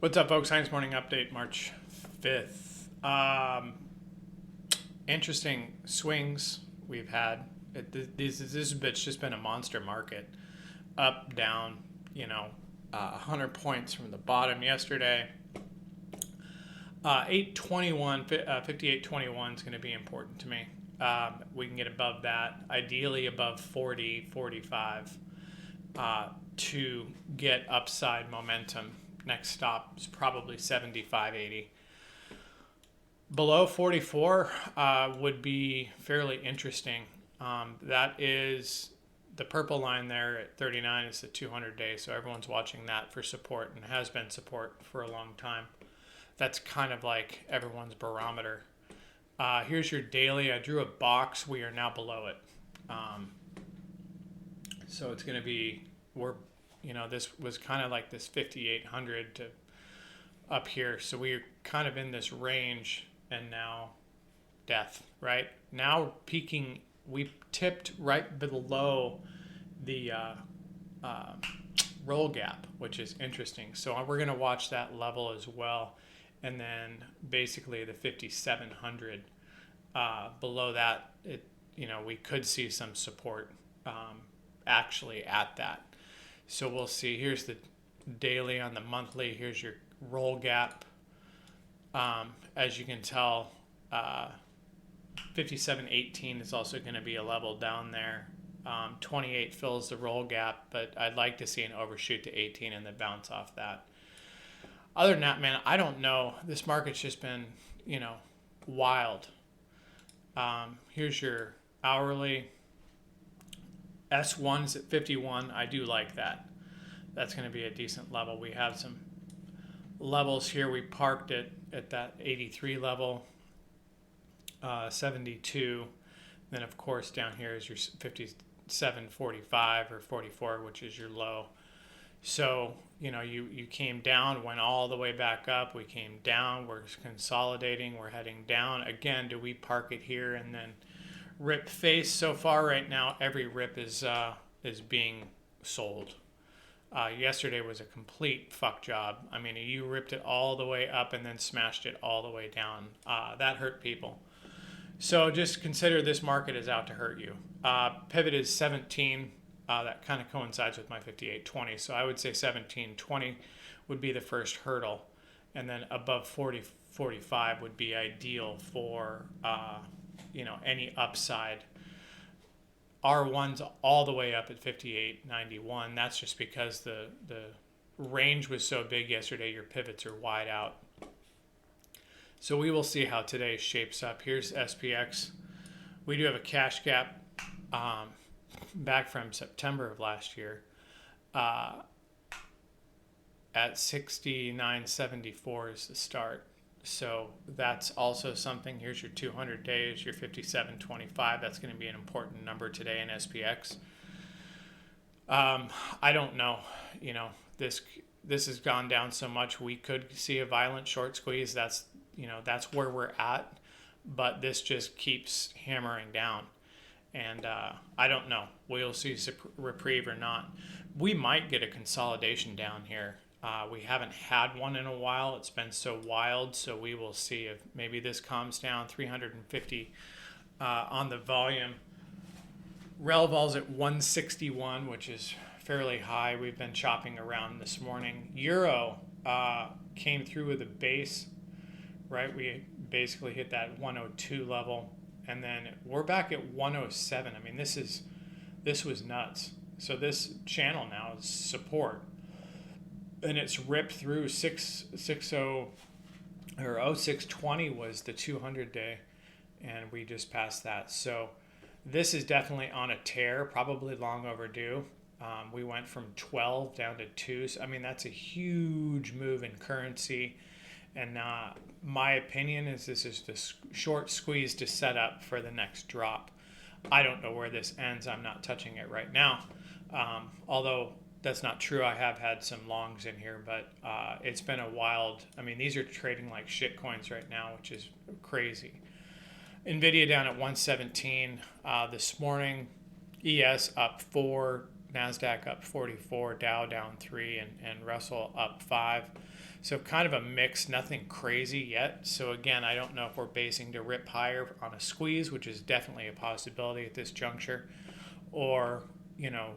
What's up, folks? Heinz Morning Update, March 5th. Interesting swings we've had. This bit's just been a monster market. Up, down, 100 points from the bottom yesterday. 821, 5821 is going to be important to me. We can get above that, ideally above 40, 45 to get upside momentum. Next stop is probably 75.80. Below 44 would be fairly interesting. That is the purple line there at 39 is the 200 day, so everyone's watching that for support and has been support for a long time. That's kind of like everyone's barometer. Here's your daily. I drew a box. We are now below it. So it's going to be, this was kind of like this 5,800 to up here. So we're kind of in this range and now death, right? Now peaking, we tipped right below the roll gap, which is interesting. So we're going to watch that level as well. And then basically the 5,700 below that, we could see some support actually at that. So we'll see. Here's the daily on the monthly. Here's your roll gap. As you can tell, 57.18 is also going to be a level down there. 28 fills the roll gap, but I'd like to see an overshoot to 18 and then bounce off that. Other than that, man, I don't know. This market's just been, wild. Here's your hourly. S1's at 51. I do like that. That's going to be a decent level. We have some levels here. We parked it at that 83 level, 72. Then, of course, down here is your 57.45 or 44, which is your low. So, you came down, went all the way back up. We came down. We're consolidating. We're heading down. Again, do we park it here and then rip face? So far right now, every rip is being sold. Yesterday was a complete fuck job. I mean, you ripped it all the way up and then smashed it all the way down. That hurt people. So just consider this market is out to hurt you. Pivot is 17. That kind of coincides with my 58.20. So I would say 17.20 would be the first hurdle. And then above 40, 45 would be ideal for, any upside. R1's all the way up at 58.91. That's just because the range was so big yesterday. Your pivots are wide out. So we will see how today shapes up. Here's SPX. We do have a cash gap back from September of last year at 69.74 is the start. So that's also something. Here's your 200 days, your 57.25. That's going to be an important number today in SPX. I don't know. This has gone down so much. We could see a violent short squeeze. That's where we're at. But this just keeps hammering down. And I don't know. We'll see reprieve or not. We might get a consolidation down here. We haven't had one in a while. It's been so wild. So we will see if maybe this calms down. 350 on the volume. Relvol's at 161, which is fairly high. We've been chopping around this morning. Euro came through with a base, right? We basically hit that 102 level. And then we're back at 107. I mean, this was nuts. So this channel now is support. And it's ripped through 660 or 0620 was the 200 day, and we just passed that. So this is definitely on a tear, probably long overdue. We went from 12 down to 2. So, I mean, that's a huge move in currency. And my opinion is this is the short squeeze to set up for the next drop. I don't know where this ends. I'm not touching it right now. Although that's not true. I have had some longs in here, but it's been a wild. I mean, these are trading like shit coins right now, which is crazy. NVIDIA down at 117 this morning. ES up 4. NASDAQ up 44, Dow down 3, and Russell up 5. So kind of a mix, nothing crazy yet. So again, I don't know if we're basing to rip higher on a squeeze, which is definitely a possibility at this juncture, or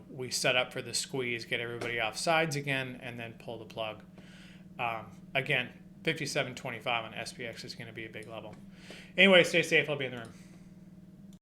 we set up for the squeeze, get everybody off sides again, and then pull the plug. Again, 57.25 on SPX is going to be a big level. Anyway, stay safe. I'll be in the room.